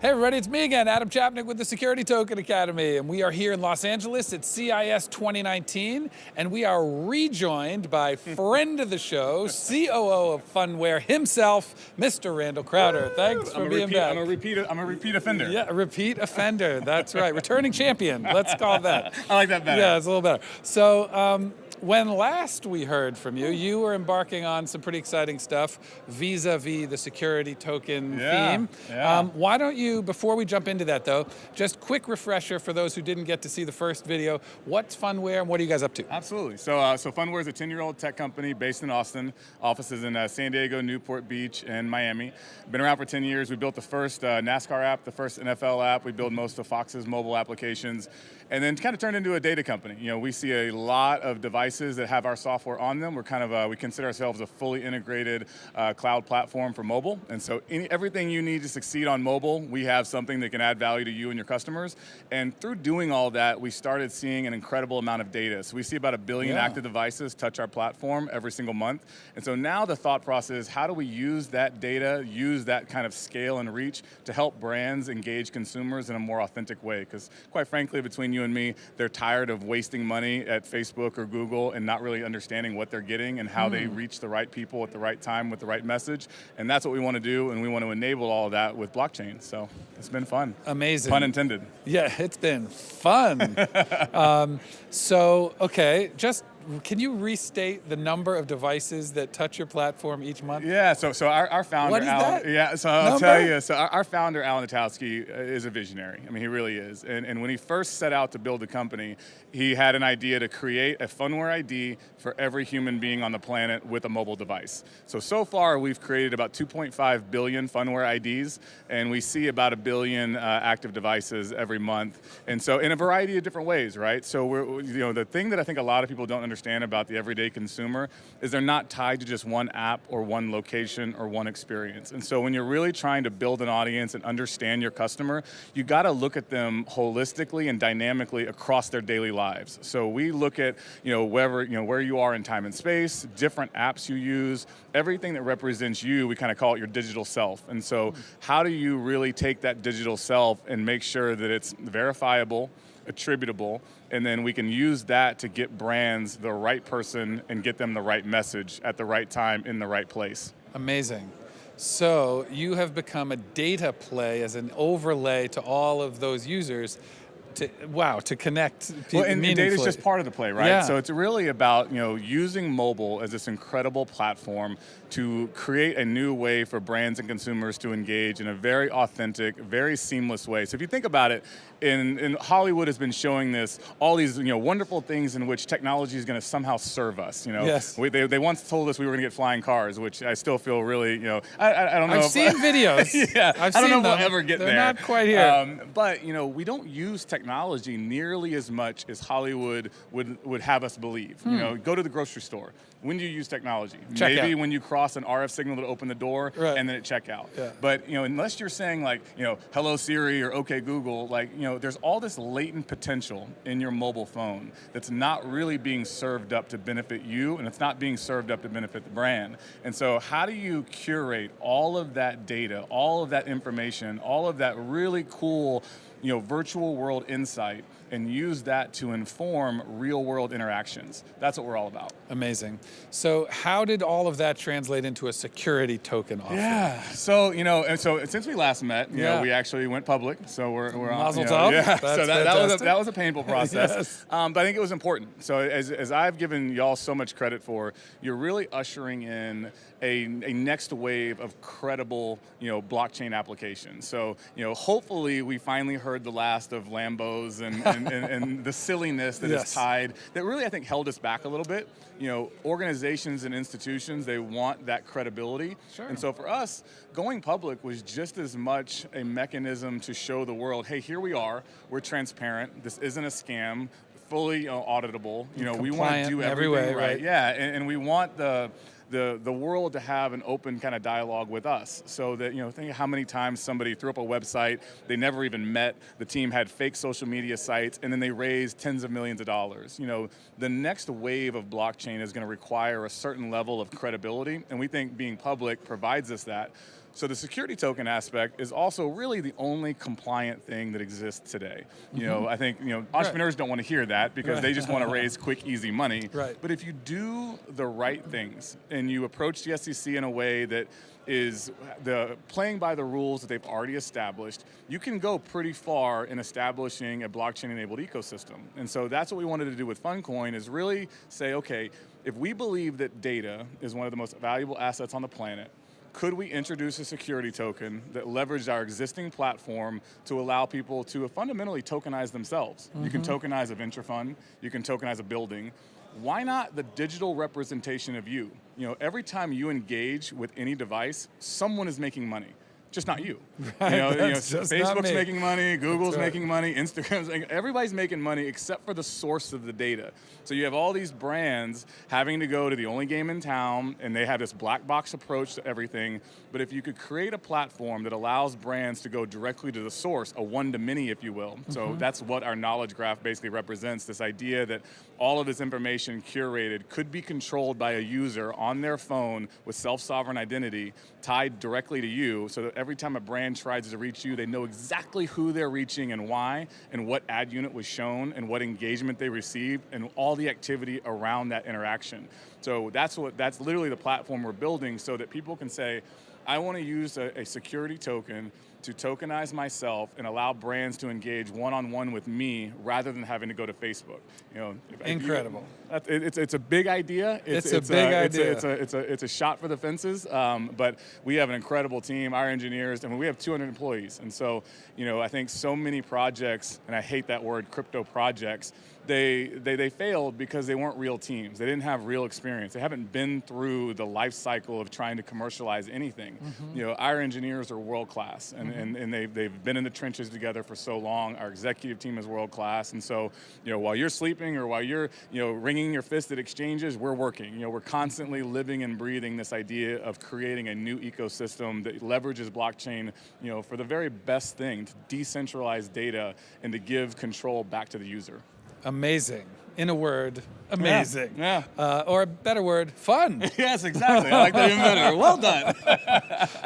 Hey everybody, it's me again, Adam Chapnick with the Security Token Academy, and we are here in Los Angeles at CIS 2019, and we are rejoined by friend of the show, COO of Phunware himself, Mr. Randall Crowder. Thanks for being back. I'm a repeat offender. Yeah, a repeat offender, that's right. Returning champion, let's call it that. I like that better. Yeah, it's a little better. So, when last we heard from you, you were embarking on some pretty exciting stuff vis-a-vis the security token theme. Yeah. Why don't you, before we jump into that though, just quick refresher for those who didn't get to see the first video, what's Phunware and what are you guys up to? Absolutely. So Phunware is a 10-year-old tech company based in Austin, offices in San Diego, Newport Beach, and Miami. Been around for 10 years. We built the first NASCAR app, the first NFL app. We build most of Fox's mobile applications, and then kind of turned into a data company. You know, we see a lot of devices that have our software on them. We're kind of, we consider ourselves a fully integrated cloud platform for mobile. And so everything you need to succeed on mobile, we have something that can add value to you and your customers. And through doing all that, we started seeing an incredible amount of data. So we see about 1 billion active devices touch our platform every single month. And so now the thought process is, how do we use that data, use that kind of scale and reach to help brands engage consumers in a more authentic way? Because quite frankly, between you and me, they're tired of wasting money at Facebook or Google and not really understanding what they're getting and how they reach the right people at the right time with the right message. And that's what we want to do, and we want to enable all of that with blockchain. So it's been fun. Amazing. Pun intended. Yeah, it's been fun. Okay, just can you restate the number of devices that touch your platform each month? Yeah, so our founder, what is Alan, that? yeah, so I'll tell you. So our founder, Alan Natowski, is a visionary. I mean, he really is. And when he first set out to build the company, he had an idea to create a Phunware ID for every human being on the planet with a mobile device. So far, we've created about 2.5 billion Phunware IDs, and we see about 1 billion active devices every month. And so in a variety of different ways, right? So the thing that I think a lot of people don't understand about the everyday consumer is they're not tied to just one app or one location or one experience. And so when you're really trying to build an audience and understand your customer, you got to look at them holistically and dynamically across their daily lives. So we look at where you are in time and space, different apps you use, everything that represents you. We kind of call it your digital self. And so how do you really take that digital self and make sure that it's verifiable, attributable, and then we can use that to get brands the right person and get them the right message at the right time in the right place. Amazing. So you have become a data play as an overlay to all of those users to connect well, and meaningfully. data is just part of the play, right? Yeah. So it's really about using mobile as this incredible platform to create a new way for brands and consumers to engage in a very authentic, very seamless way. So if you think about it, in Hollywood has been showing this, all these wonderful things in which technology is going to somehow serve us. Yes. They once told us we were going to get flying cars, which I still feel really, I don't know. I've seen videos. Yeah, I don't know if we'll ever get They're there. Not quite here. But we don't use technology nearly as much as Hollywood would have us believe. Go to the grocery store. When do you use technology? Maybe when you cross an RF signal to open the door, and then at checkout. Yeah. But unless you're saying like hello Siri or okay Google, there's all this latent potential in your mobile phone that's not really being served up to benefit you, and it's not being served up to benefit the brand. And so how do you curate all of that data, all of that information, all of that really cool virtual world insight and use that to inform real world interactions? That's what we're all about. Amazing. So how did all of that translate into a security token offering? Yeah. So and so since we last met, we actually went public. So we're on. Mazel tov. Yeah. That's so that was a painful process. Yes. But I think it was important. So as I've given y'all so much credit for, you're really ushering in a next wave of credible blockchain applications. So hopefully we finally heard the last of Lambos and the silliness that is tied, that really I think held us back a little bit. Organizations and institutions, they want that credibility. Sure. And so for us, going public was just as much a mechanism to show the world, hey, here we are, we're transparent, this isn't a scam, fully auditable. We want to do everything right. Yeah, and we want the world to have an open kind of dialogue with us, so that think of how many times somebody threw up a website they never even met, the team had fake social media sites, and then they raised tens of millions of dollars. The next wave of blockchain is going to require a certain level of credibility, and we think being public provides us that. So the security token aspect is also really the only compliant thing that exists today. You know, I think entrepreneurs don't want to hear that because they just want to raise quick, easy money. Right. But if you do the right things and you approach the SEC in a way that is playing by the rules that they've already established, you can go pretty far in establishing a blockchain-enabled ecosystem. And so that's what we wanted to do with Phuncoin, is really say, okay, if we believe that data is one of the most valuable assets on the planet, could we introduce a security token that leveraged our existing platform to allow people to fundamentally tokenize themselves? You can tokenize a venture fund, you can tokenize a building. Why not the digital representation of you? You know, every time you engage with any device, someone is making money. Just not you. Right, Facebook's making money, Google's making money, Instagram's everybody's making money except for the source of the data. So you have all these brands having to go to the only game in town, and they have this black box approach to everything. But if you could create a platform that allows brands to go directly to the source, a one-to-many, if you will. So that's what our knowledge graph basically represents, this idea that all of this information curated could be controlled by a user on their phone with self-sovereign identity tied directly to you, so that every time a brand tries to reach you, they know exactly who they're reaching and why, and what ad unit was shown, and what engagement they received, and all the activity around that interaction. So that's literally the platform we're building, so that people can say, I want to use a security token to tokenize myself and allow brands to engage one-on-one with me rather than having to go to Facebook. You know, incredible. It's a big idea. It's a big idea. It's a shot for the fences. But we have an incredible team. Our engineers, I mean, we have 200 employees, and so I think so many projects, and I hate that word, crypto projects. They failed because they weren't real teams. They didn't have real experience. They haven't been through the life cycle of trying to commercialize anything. Our engineers are world class, and they've been in the trenches together for so long. Our executive team is world class, and so while you're sleeping or while you're wringing your fist at exchanges, we're working. We're constantly living and breathing this idea of creating a new ecosystem that leverages blockchain, for the very best thing, to decentralize data and to give control back to the user. Amazing. In a word, amazing. Yeah. Or a better word, fun. Yes, exactly. I like that even better. Well done.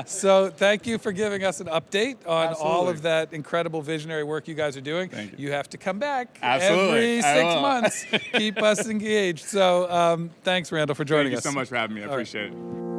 So thank you for giving us an update on Absolutely. all of that incredible visionary work you guys are doing. Thank you. You have to come back Absolutely. every 6 months. Keep us engaged. So thanks, Randall, for joining us. Thank you so much for having me. I appreciate it.